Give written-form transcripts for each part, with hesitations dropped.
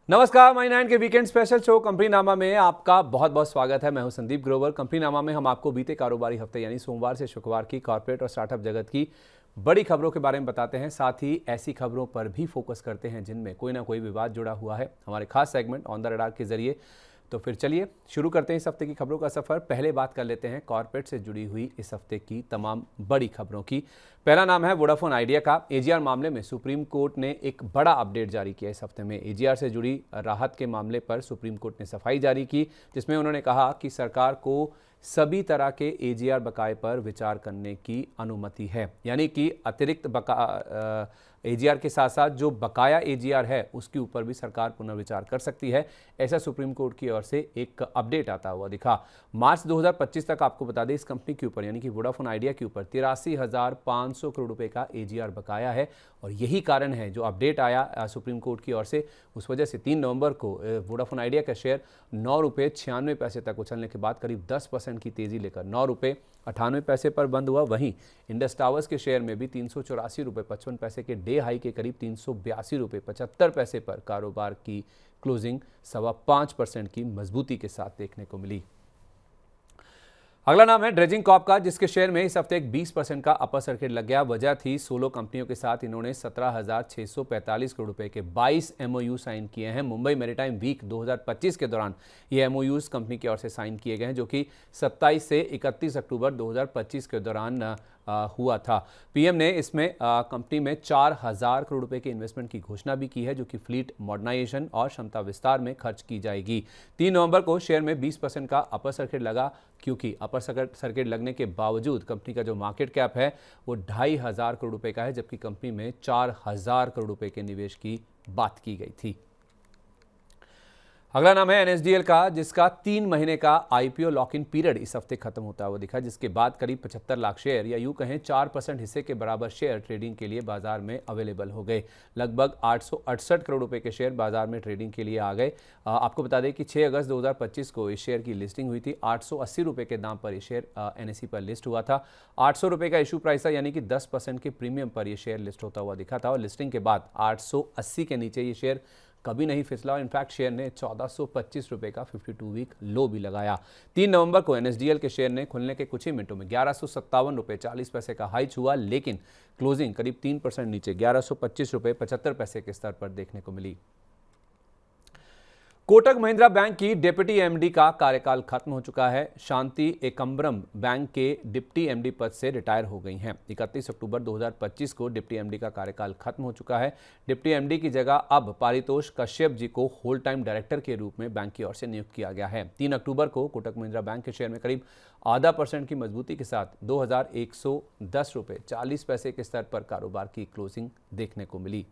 नमस्कार, माई नाइन के weekend special show company नामा में आपका बहुत बहुत स्वागत है। मैं हूं संदीप ग्रोवर। कंपनी नामा में हम आपको बीते कारोबारी हफ्ते यानी सोमवार से शुक्रवार की कॉर्पोरेट और स्टार्टअप जगत की बड़ी खबरों के बारे में बताते हैं। साथ ही ऐसी खबरों पर भी फोकस करते हैं जिनमें कोई ना कोई विवाद जुड़ा हुआ है, हमारे खास सेगमेंट ऑन द रडार के जरिए। तो फिर चलिए शुरू करते हैं इस हफ्ते की खबरों का सफर। पहले बात कर लेते हैं कॉर्पोरेट से जुड़ी हुई इस हफ्ते की तमाम बड़ी खबरों की। पहला नाम है वोडाफोन आइडिया का। एजीआर मामले में सुप्रीम कोर्ट ने एक बड़ा अपडेट जारी किया इस हफ्ते में। एजीआर से जुड़ी राहत के मामले पर सुप्रीम कोर्ट ने सफाई जारी की, जिसमें उन्होंने कहा कि सरकार को सभी तरह के एजीआर बकाये पर विचार करने की अनुमति है, यानी कि अतिरिक्त एजीआर के साथ साथ जो बकाया एजीआर है उसके ऊपर भी सरकार पुनर्विचार कर सकती है। ऐसा सुप्रीम कोर्ट की ओर से एक अपडेट आता हुआ दिखा। मार्च 2025 तक आपको बता दें इस कंपनी के ऊपर यानी कि वोडाफोन आइडिया के ऊपर 83,500 करोड़ रुपए का एजीआर बकाया है। और यही कारण है जो अपडेट आया सुप्रीम कोर्ट की ओर से, उस वजह से 3 नवंबर को वोडाफोन आइडिया का शेयर 9 रुपये 96 पैसे तक उछलने के बाद करीब 10% की तेजी लेकर 9 रुपये 98 पैसे पर बंद हुआ। वहीं इंडस टावर्स के शेयर में भी 384 रुपये 55 पैसे के डे हाई के करीब 382 रुपये 75 पैसे पर कारोबार की क्लोजिंग 5.25% की मजबूती के साथ देखने को मिली। अगला नाम है ड्रेजिंग कॉर्प का, जिसके शेयर में इस हफ्ते एक 20% का अपर सर्किट लग गया। वजह थी 16 कंपनियों के साथ इन्होंने 17,645 करोड़ रुपए के 22 एमओयू साइन किए हैं। मुंबई मैरीटाइम वीक 2025 के दौरान ये एमओयूज कंपनी की ओर से साइन किए गए हैं, जो कि 27 से 31 अक्टूबर 2025 के दौरान हुआ था। पीएम ने इसमें कंपनी में 4,000 करोड़ रुपए के इन्वेस्टमेंट की घोषणा भी की है, जो कि फ्लीट मॉडर्नाइजेशन और क्षमता विस्तार में खर्च की जाएगी। 3 नवंबर को शेयर में 20% का अपर सर्किट लगा, क्योंकि अपर सर्किट लगने के बावजूद कंपनी का जो मार्केट कैप है वो 2,500 करोड़ रुपए का है, जबकि कंपनी में 4,000 करोड़ रुपए के निवेश की बात की गई थी। अगला नाम है एनएसडीएल का, जिसका 3 महीने का आईपीओ लॉक इन पीरियड इस हफ्ते खत्म होता हुआ दिखा, जिसके बाद करीब 75 लाख शेयर या यूं कहें 4% हिस्से के बराबर शेयर ट्रेडिंग के लिए बाजार में अवेलेबल हो गए। लगभग 868 करोड़ रुपए के शेयर बाजार में ट्रेडिंग के लिए आ गए। आपको बता दें कि 6 अगस्त 2025 को इस शेयर की लिस्टिंग हुई थी। 880 रुपए के दाम पर यह शेयर एनएसई पर लिस्ट हुआ था। 800 रुपए का इशू प्राइस था, यानी कि 10% के प्रीमियम पर यह शेयर लिस्ट होता हुआ दिखा था। और लिस्टिंग के बाद 880 के नीचे ये शेयर कभी नहीं फिसला और इनफैक्ट शेयर ने 1425 रुपए का 52 वीक लो भी लगाया। 3 नवंबर को एनएसडीएल के शेयर ने खुलने के कुछ ही मिनटों में 1157 रुपए 40 पैसे का हाई छुआ, लेकिन क्लोजिंग करीब 3% नीचे 1125 रुपए 75 पैसे के स्तर पर देखने को मिली। कोटक महिंद्रा बैंक की डिप्टी एमडी का कार्यकाल खत्म हो चुका है। शांति एकम्बरम बैंक के डिप्टी एमडी पद से रिटायर हो गई हैं। 31 अक्टूबर 2025 को डिप्टी एमडी का कार्यकाल खत्म हो चुका है। डिप्टी एमडी की जगह अब पारितोष कश्यप जी को होल टाइम डायरेक्टर के रूप में बैंक की ओर से नियुक्त किया गया है। 3 अक्टूबर को कोटक महिंद्रा बैंक के शेयर में करीब 0.5% की मजबूती के साथ 2,110 रुपये 40 पैसे के स्तर पर कारोबार की क्लोजिंग देखने को मिली।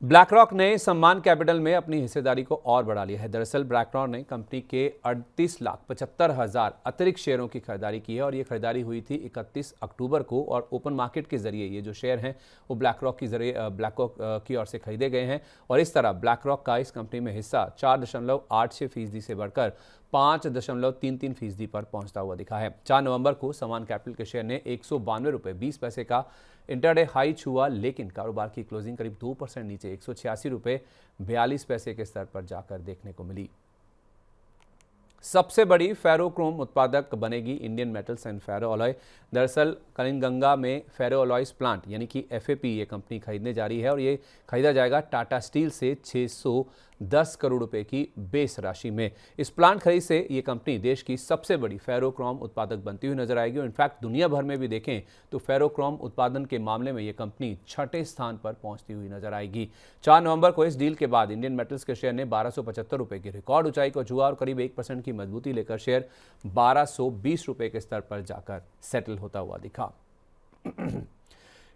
ब्लैक रॉक ने सम्मान कैपिटल में अपनी हिस्सेदारी को और बढ़ा लिया है। दरअसल ब्लैक रॉक ने कंपनी के 38,75,000 अतिरिक्त शेयरों की खरीदारी की है और ये खरीदारी हुई थी 31 अक्टूबर को। और ओपन मार्केट के जरिए ये जो शेयर हैं वो ब्लैक रॉक की ओर से खरीदे गए हैं। और इस तरह ब्लैक रॉक का इस कंपनी में हिस्सा 4.86% से बढ़कर 5.33% पर पहुंचता हुआ दिखा है। 4 नवंबर को समान कैपिटल के शेयर ने 192 रुपये 20 पैसे का इंटरडे हाई छुआ, लेकिन कारोबार की क्लोजिंग करीब 2% नीचे 186 रुपये 42 पैसे के स्तर पर जाकर देखने को मिली। सबसे बड़ी फेरोक्रोम उत्पादक बनेगी Indian Metals and Ferro Alloy. दरअसल कलिंगंगा में फेरो अलॉयज प्लांट यानी कि एफएपी ये कंपनी खरीदने जा रही है और ये खरीदा जाएगा टाटा स्टील से 610 करोड़ रुपए की बेस राशि में। इस प्लांट खरीद से ये कंपनी देश की सबसे बड़ी फेरोक्रोम उत्पादक बनती हुई नजर आएगी। और इनफैक्ट दुनिया भर में भी देखें तो फेरोक्रोम उत्पादन के मामले में ये कंपनी 6ठे स्थान पर पहुंचती हुई नजर आएगी। 4 नवंबर को इस डील के बाद इंडियन मेटल्स के शेयर ने 1275 रुपए की रिकॉर्ड ऊंचाई को छुआ और करीब 1% की मजबूती लेकर शेयर 1220 रुपए के स्तर पर जाकर सेटल होता हुआ दिखा।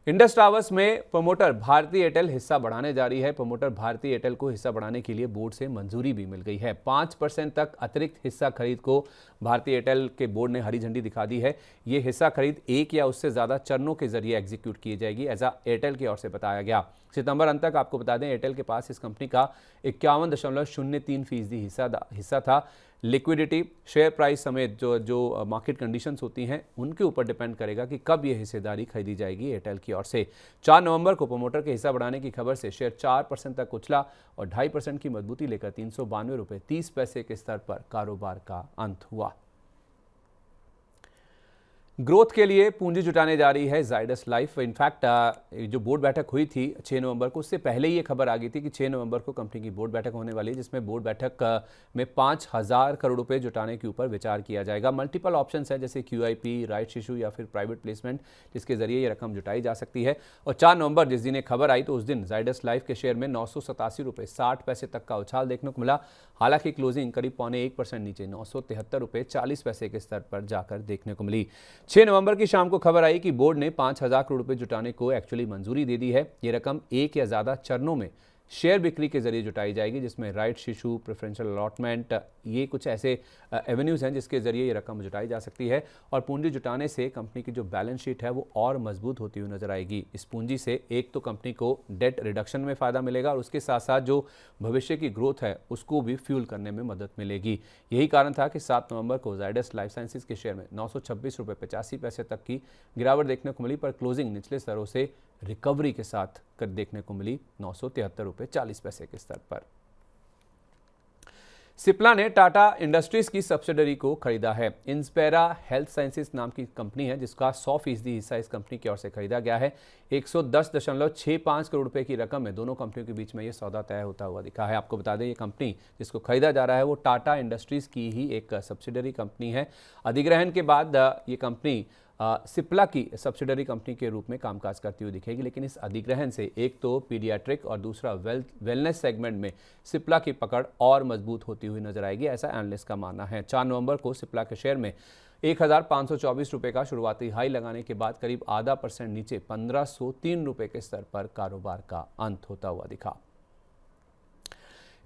इंडस टावर्स में प्रमोटर भारती एयरटेल हिस्सा बढ़ाने जा रही है। प्रमोटर भारती एयरटेल को हिस्सा बढ़ाने के लिए बोर्ड से मंजूरी भी मिल गई है। 5% तक अतिरिक्त हिस्सा खरीद को भारती एयरटेल के बोर्ड ने हरी झंडी दिखा दी है। ये हिस्सा खरीद एक या उससे ज्यादा चरणों के जरिए एग्जीक्यूट की जाएगी, ऐसा एयरटेल की ओर से बताया गया। सितंबर अंत तक आपको बता दें एयरटेल के पास इस कंपनी का 51.03% हिस्सा था। लिक्विडिटी, शेयर प्राइस समेत जो मार्केट कंडीशंस होती हैं उनके ऊपर डिपेंड करेगा कि कब ये हिस्सेदारी खरीदी जाएगी एयरटेल की ओर से। 4 नवंबर को प्रोमोटर के हिस्सा बढ़ाने की खबर से शेयर 4% तक उछला और 2.5% की मजबूती लेकर 392 रुपये 30 पैसे के स्तर पर कारोबार का अंत हुआ। ग्रोथ के लिए पूंजी जुटाने जा रही है जाइडस लाइफ। इनफैक्ट जो बोर्ड बैठक हुई थी 6 नवंबर को, उससे पहले ये खबर आ गई थी कि 6 नवंबर को कंपनी की बोर्ड बैठक होने वाली है, जिसमें बोर्ड बैठक में 5,000 करोड़ रुपए जुटाने के ऊपर विचार किया जाएगा। मल्टीपल ऑप्शंस है जैसे QIP, राइट्स इशू या फिर प्राइवेट प्लेसमेंट, जिसके जरिए ये रकम जुटाई जा सकती है। और 4 नवंबर जिस दिन ये खबर आई तो उस दिन जाइडस लाइफ के शेयर में 987 रुपये 60 पैसे तक का उछाल देखने को मिला। हालांकि क्लोजिंग करीब 0.25% नीचे 973 रुपये 40 पैसे के स्तर पर जाकर देखने को मिली। 6 नवंबर की शाम को खबर आई कि बोर्ड ने 5,000 करोड़ रुपए जुटाने को एक्चुअली मंजूरी दे दी है। ये रकम एक या ज्यादा चरणों में शेयर बिक्री के जरिए जुटाई जाएगी, जिसमें राइट्स इशू, प्रेफरेंशियल अलॉटमेंट, ये कुछ ऐसे एवेन्यूज हैं जिसके जरिए ये रकम जुटाई जा सकती है। और पूंजी जुटाने से कंपनी की जो बैलेंस शीट है वो और मजबूत होती हुई नजर आएगी। इस पूंजी से एक तो कंपनी को डेट रिडक्शन में फायदा मिलेगा और उसके साथ साथ जो भविष्य की ग्रोथ है उसको भी फ्यूल करने में मदद मिलेगी। यही कारण था कि 7 नवंबर को जाइडस लाइफ साइंसेज के शेयर में 926 रुपये 85 पैसे तक की गिरावट देखने को मिली, पर क्लोजिंग निचले स्तरों से रिकवरी के साथ कर देखने को मिली 973 रुपये 40 पैसे के स्तर पर। सिप्ला ने टाटा इंडस्ट्रीज की सब्सिडरी को खरीदा है। इंस्पेरा हेल्थ साइंसेज नाम की कंपनी है जिसका 100% हिस्सा इस कंपनी की ओर से खरीदा गया है। 110.65 करोड़ रुपए की रकम में दोनों कंपनियों के बीच में ये सौदा तय होता हुआ दिखा है। आपको बता दें ये कंपनी जिसको खरीदा जा रहा है वो टाटा इंडस्ट्रीज की ही एक सब्सिडरी कंपनी है। अधिग्रहण के बाद ये कंपनी सिप्ला की सब्सिडरी कंपनी के रूप में कामकाज करती हुई दिखेगी, लेकिन इस अधिग्रहण से एक तो पीडियाट्रिक और दूसरा वेलनेस सेगमेंट में सिप्ला की पकड़ और मजबूत होती हुई नजर आएगी, ऐसा एनालिस्ट का मानना है। 4 नवंबर को सिप्ला के शेयर में 1,524 रुपये का शुरुआती हाई लगाने के बाद करीब आधा % नीचे 1,503 रुपये के स्तर पर कारोबार का अंत होता हुआ दिखा।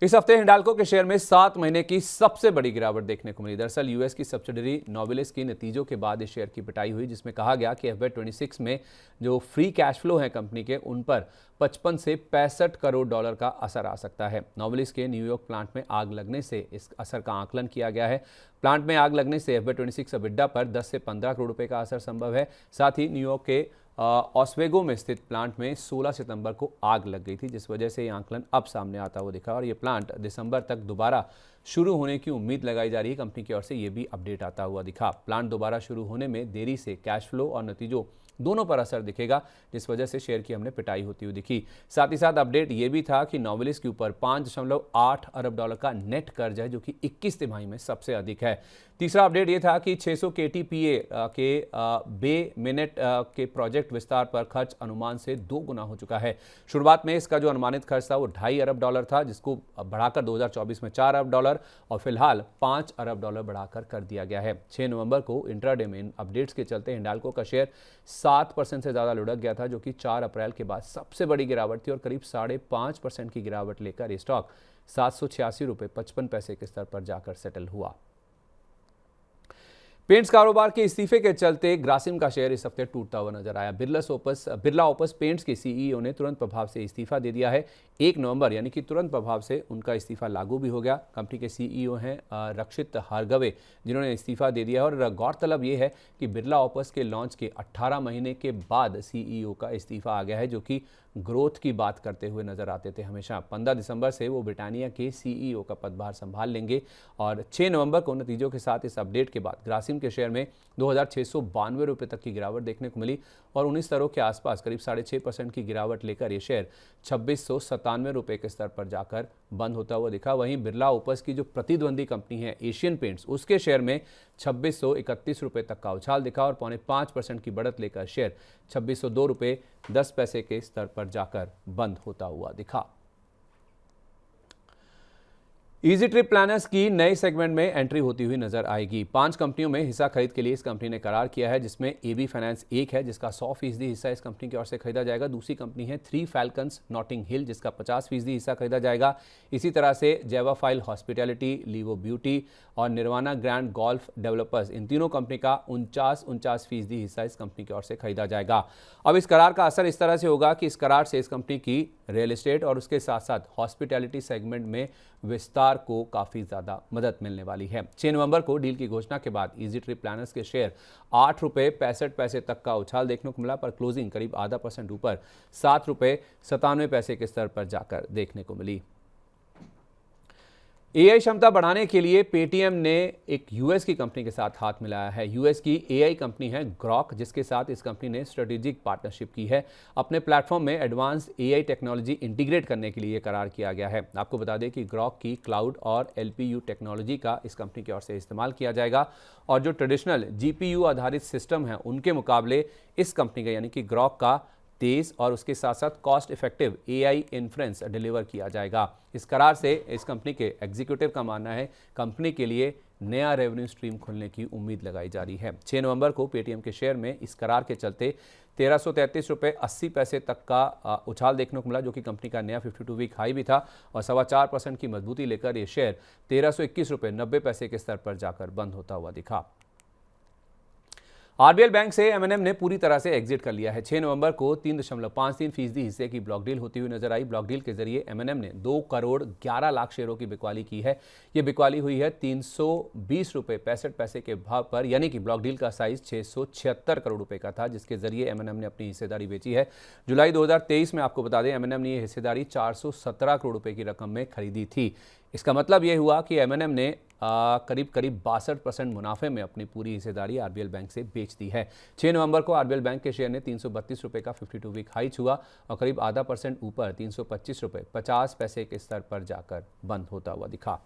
इस हफ्ते हिंडाल्को के शेयर में 7 महीने की सबसे बड़ी गिरावट देखने को मिली। दरअसल यूएस की सब्सिडरी नोवेलिस की नतीजों के बाद इस शेयर की पिटाई हुई, जिसमें कहा गया कि FY26 में जो फ्री कैश फ्लो है कंपनी के उन पर 55 से 65 करोड़ डॉलर का असर आ सकता है। नोवेलिस के न्यूयॉर्क प्लांट में आग लगने से इस असर का आकलन किया गया है। प्लांट में आग लगने से FY26 EBITDA पर 10 से 15 करोड़ रुपए का असर संभव है। साथ ही न्यूयॉर्क के ऑस्वेगो में स्थित प्लांट में 16 सितंबर को आग लग गई थी, जिस वजह से ये आंकलन अब सामने आता हुआ दिखा और ये प्लांट दिसंबर तक दोबारा शुरू होने की उम्मीद लगाई जा रही है। कंपनी की ओर से ये भी अपडेट आता हुआ दिखा। प्लांट दोबारा शुरू होने में देरी से कैश फ्लो और नतीजों दोनों पर असर दिखेगा, जिस वजह से शेयर की हमने पिटाई होती हुई दिखी। साथ ही साथ अपडेट ये भी था कि नोवेलिस के ऊपर 5.8 अरब डॉलर का नेट कर्ज है, जो कि 21 तिमाही में सबसे अधिक है। तीसरा अपडेट ये था कि 600 KTPA के बे मिनट के प्रोजेक्ट विस्तार पर खर्च अनुमान से 2 गुना हो चुका है। शुरुआत में इसका जो अनुमानित खर्च था वो 2.5 अरब डॉलर था, जिसको बढ़ाकर 2024 में 4 अरब डॉलर और फिलहाल 5 अरब डॉलर बढ़ाकर कर दिया गया है। 6 नवंबर को इंट्राडे में इन अपडेट्स के चलते हिंडाल्को का शेयर 7% से ज़्यादा लुढ़क गया था, जो कि 4 अप्रैल के बाद सबसे बड़ी गिरावट थी और करीब 5.5% की गिरावट लेकर ये स्टॉक 786 रुपये 55 पैसे के स्तर पर जाकर सेटल हुआ। पेंट्स कारोबार के इस्तीफे के चलते ग्रासिम का शेयर इस हफ्ते टूटता हुआ नजर आया। बिरला ओपस पेंट्स के CEO ने तुरंत प्रभाव से इस्तीफा दे दिया है। 1 नवंबर यानी कि तुरंत प्रभाव से उनका इस्तीफा लागू भी हो गया। कंपनी के CEO हैं रक्षित हार्गवे, जिन्होंने इस्तीफा दे दिया और गौरतलब ये है कि बिरला ओपस के लॉन्च के 18 महीने के बाद CEO का इस्तीफा आ गया है, जो कि ग्रोथ की बात करते हुए नजर आते थे हमेशा। 15 दिसंबर से वो ब्रिटानिया के CEO का पदभार संभाल लेंगे और 6 नवंबर को नतीजों के साथ इस अपडेट के बाद ग्रासिम के शेयर में 2,692 रुपये तक की गिरावट देखने को मिली और 19 स्तरों के आसपास करीब 6.5% की गिरावट लेकर ये शेयर 2,697 रुपये के स्तर पर जाकर बंद होता हुआ दिखा। वहीं बिरला ओपस की जो प्रतिद्वंदी कंपनी है एशियन पेंट्स, उसके शेयर में 2,631 रुपये तक का उछाल दिखा और 0.5% की बढ़त लेकर शेयर 2,602 रुपये 10 पैसे के स्तर पर जाकर बंद होता हुआ दिखा। इजी ट्रिप प्लानर्स की नए सेगमेंट में एंट्री होती हुई नजर आएगी। 5 कंपनियों में हिस्सा खरीद के लिए इस कंपनी ने करार किया है, जिसमें AB फाइनेंस एक है जिसका 100% हिस्सा इस कंपनी की ओर से खरीदा जाएगा। दूसरी कंपनी है 3 फैल्कन्स नॉटिंग हिल, जिसका 50% हिस्सा खरीदा जाएगा। इसी तरह से जेवाफाइल हॉस्पिटैलिटी, लीवो ब्यूटी और निर्वाणा ग्रैंड गोल्फ डेवलपर्स, इन तीनों कंपनी का 49% हिस्सा इस कंपनी की ओर से खरीदा जाएगा। अब इस करार का असर इस तरह से होगा कि इस करार से इस कंपनी की रियल एस्टेट और उसके साथ साथ हॉस्पिटैलिटी सेगमेंट में विस्तार को काफ़ी ज़्यादा मदद मिलने वाली है। 6 नवंबर को डील की घोषणा के बाद ईजी ट्रिप प्लानर्स के शेयर 8 रुपये 65 पैसे तक का उछाल देखने को मिला, पर क्लोजिंग करीब आधा % ऊपर 7 रुपये 97 पैसे के स्तर पर जाकर देखने को मिली। एआई क्षमता बढ़ाने के लिए पेटीएम ने एक यूएस की कंपनी के साथ हाथ मिलाया है। यूएस की एआई कंपनी है ग्रॉक, जिसके साथ इस कंपनी ने स्ट्रेटेजिक पार्टनरशिप की है। अपने प्लेटफॉर्म में एडवांस एआई टेक्नोलॉजी इंटीग्रेट करने के लिए करार किया गया है। आपको बता दें कि ग्रॉक की क्लाउड और एलपीयू टेक्नोलॉजी का इस कंपनी की ओर से इस्तेमाल किया जाएगा और जो ट्रेडिशनल जीपीयू आधारित सिस्टम है उनके मुकाबले इस कंपनी का यानी कि ग्रॉक का तेज और उसके साथ साथ cost effective AI inference deliver किया जाएगा। इस करार से इस कंपनी के एग्जीक्यूटिव का मानना है कंपनी के लिए नया रेवेन्यू स्ट्रीम खुलने की उम्मीद लगाई जा रही है। 6 नवंबर को पेटीएम के शेयर में इस करार के चलते 1333 रुपये 80 पैसे तक का उछाल देखने को मिला, जो कि कंपनी का नया 52 वीक हाई भी था और 4.25% की मजबूती लेकर ये शेयर 1321 रुपये 90 पैसे के स्तर पर जाकर बंद होता हुआ दिखा। आरबीएल बैंक से एमएनएम ने पूरी तरह से एग्जिट कर लिया है। 6 नवंबर को 3.53% हिस्से की ब्लॉक डील होती हुई नजर आई। ब्लॉक डील के जरिए एमएनएम ने 2 करोड़ 11 लाख शेयरों की बिकवाली की है। ये बिकवाली हुई है 320 रुपये 65 पैसे के भाव पर, यानी कि ब्लॉक डील का साइज 676 करोड़ रुपए का था, जिसके जरिए एमएनएम ने अपनी हिस्सेदारी बेची है। जुलाई 2023 में आपको बता दें एमएनएम ने ये हिस्सेदारी 417 करोड़ रुपए की रकम में खरीदी थी। इसका मतलब ये हुआ कि एमएनएम ने करीब 62% मुनाफे में अपनी पूरी हिस्सेदारी आरबीएल बैंक से बेच दी है। 6 नवंबर को आरबीएल बैंक के शेयर ने 332 रुपये का 52 वीक हाई छुआ और करीब आधा % ऊपर 325 रुपये 50 पैसे के स्तर पर जाकर बंद होता हुआ दिखा।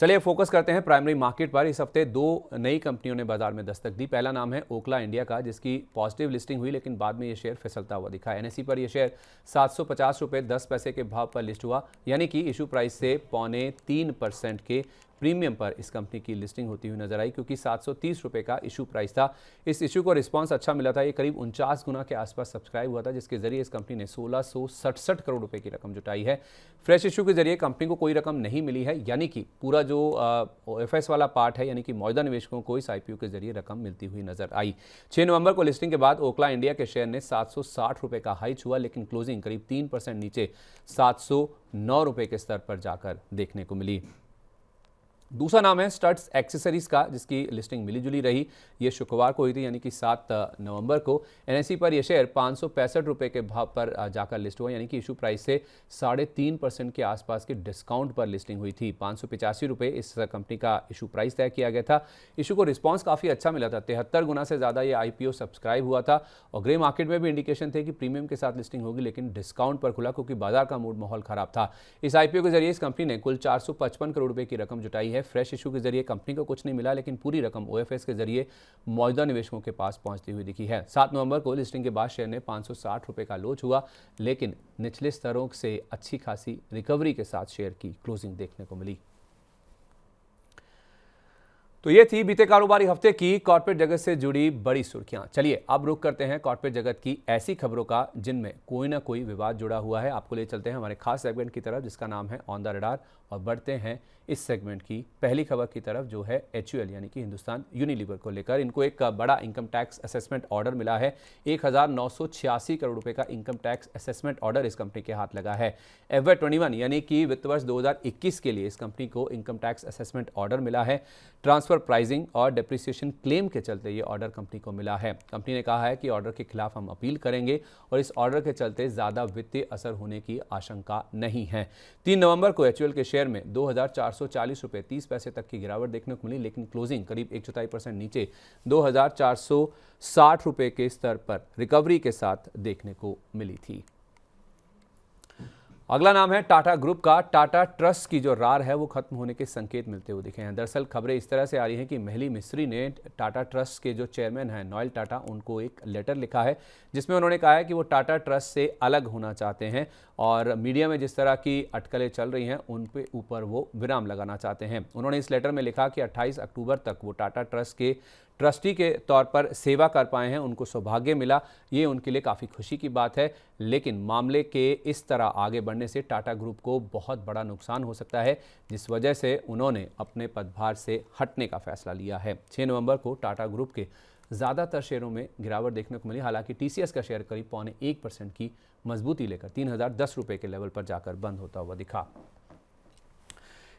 चलिए फोकस करते हैं प्राइमरी मार्केट पर। इस हफ्ते 2 नई कंपनियों ने बाजार में दस्तक दी। पहला नाम है ओखला इंडिया का, जिसकी पॉजिटिव लिस्टिंग हुई लेकिन बाद में ये शेयर फिसलता हुआ दिखा। एनएसई पर यह शेयर 750 रुपये 10 पैसे के भाव पर लिस्ट हुआ, यानी कि इशू प्राइस से 0.25% के प्रीमियम पर इस कंपनी की लिस्टिंग होती हुई नजर आई, क्योंकि 730 रुपये का इशू प्राइस था। इस इशू को रिस्पांस अच्छा मिला था। ये करीब 49 गुना के आसपास सब्सक्राइब हुआ था, जिसके जरिए इस कंपनी ने 1667 करोड़ रुपए की रकम जुटाई है। फ्रेश इशू के जरिए कंपनी को कोई रकम नहीं मिली है, यानी कि पूरा जो एफएस वाला पार्ट है, यानी कि मौजूदा निवेशकों को इस आईपीओ के जरिए रकम मिलती हुई नजर आई। 6 नवंबर को लिस्टिंग के बाद ओखला इंडिया के शेयर ने 760 रुपये का हाई छुआ, लेकिन क्लोजिंग करीब 3% नीचे 709 रुपये के स्तर पर जाकर देखने को मिली। दूसरा नाम है स्टड्स एक्सेसरीज का, जिसकी लिस्टिंग मिली जुली रही। ये शुक्रवार को हुई थी, यानी कि 7 नवंबर को। एनएसई पर यह शेयर 565 रुपये के भाव पर जाकर लिस्ट हुआ, यानी कि इशू प्राइस से 3.5% के आसपास के डिस्काउंट पर लिस्टिंग हुई थी। 585 रुपये इस कंपनी का इशू प्राइस तय किया गया था। इशू को रिस्पांस काफ़ी अच्छा मिला था। 73 गुना से ज़्यादा ये आईपीओ सब्सक्राइब हुआ था और ग्रे मार्केट में भी इंडिकेशन थे कि प्रीमियम के साथ लिस्टिंग होगी, लेकिन डिस्काउंट पर खुला क्योंकि बाजार का मूड माहौल खराब था। इस आईपीओ के जरिए इस कंपनी ने कुल 455 करोड़ रुपये की रकम जुटाई है। फ्रेश इशू के जरिए कंपनी को कुछ नहीं मिला, लेकिन पूरी रकम ओएफएस के जरिए मौजूदा निवेशकों के पास पहुंचती हुई दिखी है। 7 नवंबर को लिस्टिंग के बाद शेयर ने 560 रुपये का लोच हुआ, लेकिन निचले स्तरों से अच्छी खासी रिकवरी के साथ शेयर की क्लोजिंग देखने को मिली। तो ये थी बीते कारोबारी हफ्ते की कॉर्पोरेट जगत से जुड़ी बड़ी सुर्खियां। चलिए अब रुख करते हैं कॉर्पोरेट जगत की ऐसी खबरों का जिनमें कोई ना कोई विवाद जुड़ा हुआ है। आपको ले चलते हैं हमारे खास सेगमेंट की तरफ, जिसका नाम है ऑन द रडार, और बढ़ते हैं इस सेगमेंट की पहली खबर की तरफ, जो है एचयूएल यानी कि हिंदुस्तान यूनिलीवर को लेकर। इनको एक बड़ा इनकम टैक्स असेसमेंट ऑर्डर मिला है। 1986 करोड़ रुपए का इनकम टैक्स असेसमेंट ऑर्डर इस कंपनी के हाथ लगा है। FY21 यानी कि वित्त वर्ष 2021 के लिए इस कंपनी को इनकम टैक्स असेसमेंट ऑर्डर मिला है। ट्रांसफर प्राइसिंग और डेप्रिसिएशन क्लेम के चलते ये ऑर्डर कंपनी को मिला है। कंपनी ने कहा है कि ऑर्डर के खिलाफ हम अपील करेंगे और इस ऑर्डर के चलते ज़्यादा वित्तीय असर होने की आशंका नहीं है। 3 नवंबर को एचयूएल के शेयर में 2440 रुपये 30 पैसे तक की गिरावट देखने को मिली, लेकिन क्लोजिंग करीब 1/4% नीचे 2460 रुपये के स्तर पर रिकवरी के साथ देखने को मिली थी। अगला नाम है टाटा ग्रुप का। टाटा ट्रस्ट की जो रार है वो खत्म होने के संकेत मिलते हुए दिखे हैं। दरअसल खबरें इस तरह से आ रही हैं कि महली मिस्त्री ने टाटा ट्रस्ट के जो चेयरमैन हैं नोएल टाटा, उनको एक लेटर लिखा है जिसमें उन्होंने कहा है कि वो टाटा ट्रस्ट से अलग होना चाहते हैं और मीडिया में जिस तरह की अटकलें चल रही हैं उन पे ऊपर वो विराम लगाना चाहते हैं। उन्होंने इस लेटर में लिखा कि 28 अक्टूबर तक वो टाटा ट्रस्ट के ट्रस्टी के तौर पर सेवा कर पाए हैं, उनको सौभाग्य मिला, ये उनके लिए काफ़ी खुशी की बात है। लेकिन मामले के इस तरह आगे बढ़ने से टाटा ग्रुप को बहुत बड़ा नुकसान हो सकता है, जिस वजह से उन्होंने अपने पदभार से हटने का फैसला लिया है। 6 नवंबर को टाटा ग्रुप के ज़्यादातर शेयरों में गिरावट देखने को मिली। हालांकि टीसीएस का शेयर करीब 0.25% की मजबूती लेकर 3010 रुपये के लेवल पर जाकर बंद होता हुआ दिखा।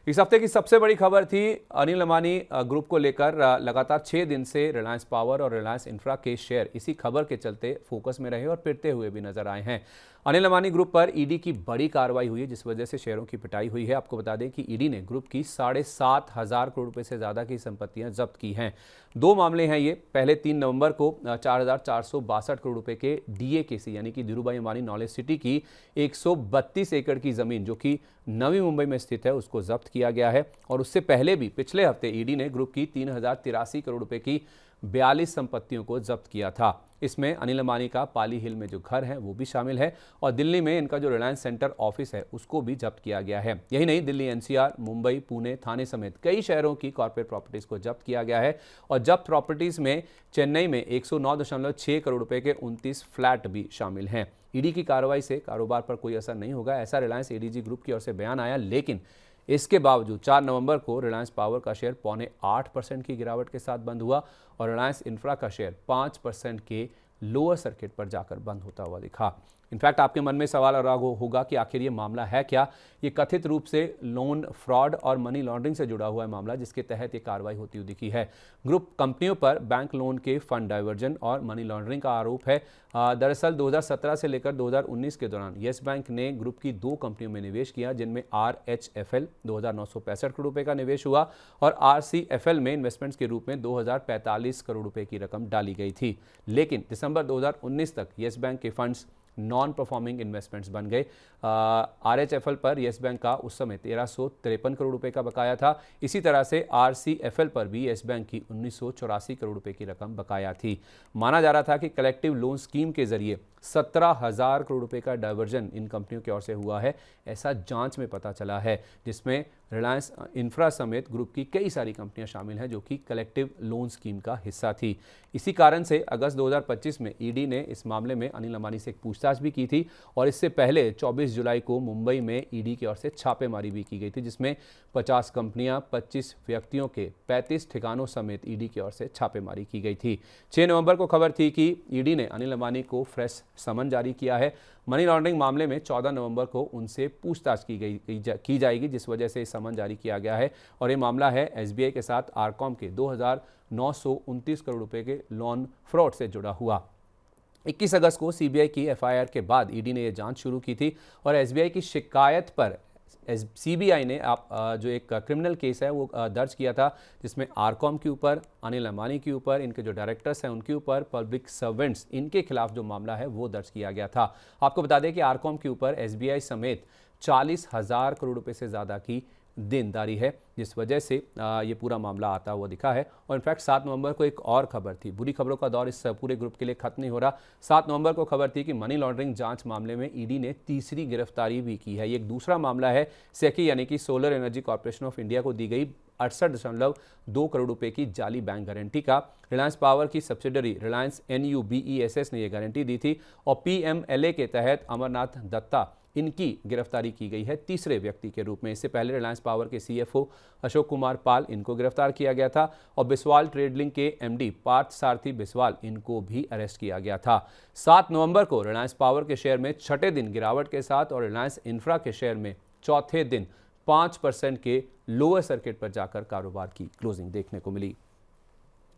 इस हफ्ते की सबसे बड़ी खबर थी अनिल अंबानी ग्रुप को लेकर। लगातार 6 दिन से रिलायंस पावर और रिलायंस इंफ्रा के शेयर इसी खबर के चलते फोकस में रहे और पिटते हुए भी नजर आए हैं। अनिल अंबानी ग्रुप पर ईडी की बड़ी कार्रवाई हुई है, जिस वजह से शेयरों की पिटाई हुई है। आपको बता दें कि ईडी ने ग्रुप की 7,500 करोड़ रुपए से ज्यादा की संपत्तियां जब्त की हैं। 2 मामले हैं ये। पहले 3 नवंबर को 4,462 करोड़ रुपए के डीएकेसी यानी कि धीरूभाई अंबानी नॉलेज सिटी की 132 एकड़ की जमीन जो कि नवी मुंबई में स्थित है उसको जब्त किया गया है। और उससे पहले भी पिछले हफ्ते ईडी ने ग्रुप की 3,083 करोड़ रुपए की 42 संपत्तियों को जब्त किया था। इसमें अनिल अंबानी का पाली हिल में जो घर है वो भी शामिल है और दिल्ली में इनका जो रिलायंस सेंटर ऑफिस है उसको भी जब्त किया गया है। यही नहीं, दिल्ली एनसीआर, मुंबई, पुणे, थाने समेत कई शहरों की कॉर्पोरेट प्रॉपर्टीज को जब्त किया गया है। और जब्त प्रॉपर्टीज में चेन्नई में 109.6 करोड़ रुपए के 29 फ्लैट भी शामिल हैं। ईडी की कार्रवाई से कारोबार पर कोई असर नहीं होगा, ऐसा रिलायंस एडीजी ग्रुप की ओर से बयान आया। लेकिन इसके बावजूद 4 नवंबर को रिलायंस पावर का शेयर 0.8% की गिरावट के साथ बंद हुआ और रिलायंस इंफ्रा का शेयर 5% के लोअर सर्किट पर जाकर बंद होता हुआ दिखा। इनफैक्ट आपके मन में सवाल आ रहा होगा कि आखिर ये मामला है क्या। ये कथित रूप से लोन फ्रॉड और मनी लॉन्ड्रिंग से जुड़ा हुआ है मामला, जिसके तहत ये कार्रवाई होती हुई दिखी है। ग्रुप कंपनियों पर बैंक लोन के फंड डाइवर्जन और मनी लॉन्ड्रिंग का आरोप है। दरअसल 2017 से लेकर 2019 के दौरान येस बैंक ने ग्रुप की 2 कंपनियों में निवेश किया, जिनमें RHFL 2,965 करोड़ रुपए का निवेश हुआ और RCFL में इन्वेस्टमेंट्स के रूप में 2,045 करोड़ रुपए की रकम डाली गई थी। लेकिन दिसंबर 2019 तक येस बैंक के फंड्स नॉन परफॉर्मिंग इन्वेस्टमेंट्स बन गए। RHFL पर येस बैंक का उस समय 1,353 करोड़ रुपए का बकाया था। इसी तरह से RCFL पर भी येस बैंक की 1,984 करोड़ रुपए की रकम बकाया थी। माना जा रहा था कि कलेक्टिव लोन स्कीम के जरिए 17,000 करोड़ रुपए का डाइवर्जन इन कंपनियों की ओर से हुआ है, ऐसा जांच में पता चला है, जिसमें रिलायंस इंफ्रा समेत ग्रुप की कई सारी कंपनियां शामिल हैं जो कि कलेक्टिव लोन स्कीम का हिस्सा थी। इसी कारण से अगस्त 2025 में ईडी ने इस मामले में अनिल अंबानी से एक पूछताछ भी की थी और इससे पहले 24 जुलाई को मुंबई में ईडी की ओर से छापेमारी भी की गई थी, जिसमें 50 कंपनियां, 25 व्यक्तियों के 35 ठिकानों समेत ईडी की ओर से छापेमारी की गई थी। 6 नवंबर को खबर थी कि ईडी ने अनिल अंबानी को फ्रेश समन जारी किया है। मनी लॉन्ड्रिंग मामले में 14 नवंबर को उनसे पूछताछ की जाएगी, जिस वजह से समन जारी किया गया है। और ये मामला है एसबीआई के साथ आरकॉम के 2,929 करोड़ रुपए के लोन फ्रॉड से जुड़ा हुआ। 21 अगस्त को सीबीआई की एफआईआर के बाद ईडी ने यह जांच शुरू की थी और एसबीआई की शिकायत पर सीबीआई ने जो एक क्रिमिनल केस है वो दर्ज किया था, जिसमें आरकॉम के ऊपर, अनिल अंबानी के ऊपर, इनके जो डायरेक्टर्स हैं उनके ऊपर, पब्लिक सर्वेंट्स इनके खिलाफ जो मामला है वो दर्ज किया गया था। आपको बता दें कि आरकॉम के ऊपर एसबीआई समेत 40,000 करोड़ रुपए से ज़्यादा की देनदारी है, जिस वजह से ये पूरा मामला आता हुआ दिखा है। और इनफैक्ट 7 नवंबर को एक और खबर थी। बुरी खबरों का दौर इस पूरे ग्रुप के लिए खत्म नहीं हो रहा। 7 नवंबर को खबर थी कि मनी लॉन्ड्रिंग जांच मामले में ईडी ने तीसरी गिरफ्तारी भी की है। ये एक दूसरा मामला है सेकी यानी कि solar energy corporation of India को दी गई 68.2 करोड़ रुपए की जाली बैंक गारंटी का। रिलायंस पावर की सब्सिडरी रिलायंस NUBESS ने यह गारंटी दी थी और PMLA के तहत अमरनाथ दत्ता इनकी गिरफ्तारी की गई है तीसरे व्यक्ति के रूप में। इससे पहले रिलायंस पावर के CFO अशोक कुमार पाल इनको गिरफ्तार किया गया था और बिस्वाल ट्रेडलिंक के MD पार्थ सारथी बिस्वाल इनको भी अरेस्ट किया गया था। 7 नवंबर को रिलायंस पावर के शेयर में छठे दिन गिरावट के साथ और रिलायंस इंफ्रा के शेयर में चौथे दिन 5% के लोअर सर्किट पर जाकर कारोबार की क्लोजिंग देखने को मिली।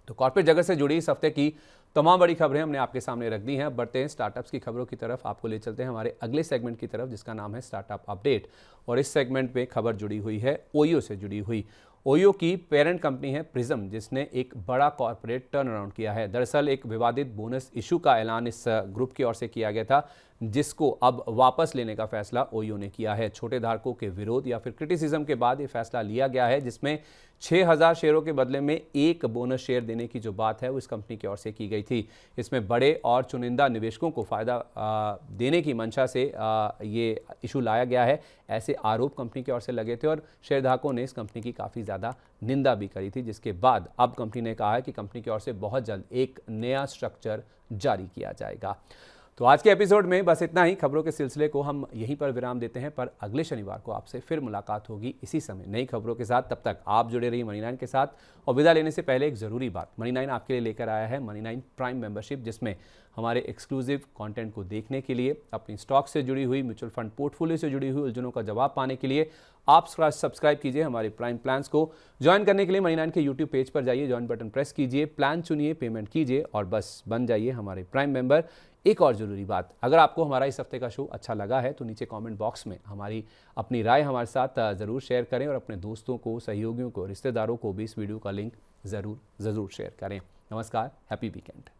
तो कॉर्पोरेट जगत से जुड़ी इस हफ्ते की तमाम बड़ी खबरें हमने आपके सामने रख दी हैं। बढ़ते हैं स्टार्टअप्स की खबरों की तरफ, आपको ले चलते हैं हमारे अगले सेगमेंट की तरफ, जिसका नाम है स्टार्टअप अपडेट। और इस सेगमेंट पे खबर जुड़ी हुई है ओयो से जुड़ी हुई। ओयो की पेरेंट कंपनी है प्रिज्म, जिसने एक बड़ा कॉर्पोरेट टर्न अराउंड किया है। दरअसल एक विवादित बोनस इशू का ऐलान इस ग्रुप की ओर से किया गया था, जिसको अब वापस लेने का फैसला ओयो ने किया है। छोटे धारकों के विरोध या फिर क्रिटिसिज्म के बाद ये फैसला लिया गया है, जिसमें 6,000 शेयरों के बदले में एक बोनस शेयर देने की जो बात है वो इस कंपनी की ओर से की गई थी। इसमें बड़े और चुनिंदा निवेशकों को फायदा देने की मंशा से ये इशू लाया गया है, ऐसे आरोप कंपनी की ओर से लगे थे और शेयरधारकों ने इस कंपनी की काफ़ी ज़्यादा निंदा भी करी थी, जिसके बाद अब कंपनी ने कहा है कि कंपनी की ओर से बहुत जल्द एक नया स्ट्रक्चर जारी किया जाएगा। तो आज के एपिसोड में बस इतना ही। खबरों के सिलसिले को हम यहीं पर विराम देते हैं, पर अगले शनिवार को आपसे फिर मुलाकात होगी इसी समय नई खबरों के साथ। तब तक आप जुड़े रहिए मनी 9 के साथ। और विदा लेने से पहले एक ज़रूरी बात, मनी 9 आपके लिए लेकर आया है मनी 9 प्राइम मेंबरशिप, जिसमें हमारे एक्सक्लूसिव कंटेंट को देखने के लिए, अपनी स्टॉक से जुड़ी हुई, म्यूचुअल फंड पोर्टफोलियो से जुड़ी हुई उलझनों का जवाब पाने के लिए आप सब्सक्राइब कीजिए हमारे प्राइम प्लान्स को। ज्वाइन करने के लिए मनी 9 के यूट्यूब पेज पर जाइए, ज्वाइन बटन प्रेस कीजिए, प्लान चुनिए, पेमेंट कीजिए और बस बन जाइए हमारे प्राइम मेंबर। एक और ज़रूरी बात, अगर आपको हमारा इस हफ्ते का शो अच्छा लगा है तो नीचे कमेंट बॉक्स में हमारी अपनी राय हमारे साथ ज़रूर शेयर करें और अपने दोस्तों को, सहयोगियों को, रिश्तेदारों को भी इस वीडियो का लिंक ज़रूर शेयर करें। नमस्कार, हैप्पी वीकेंड।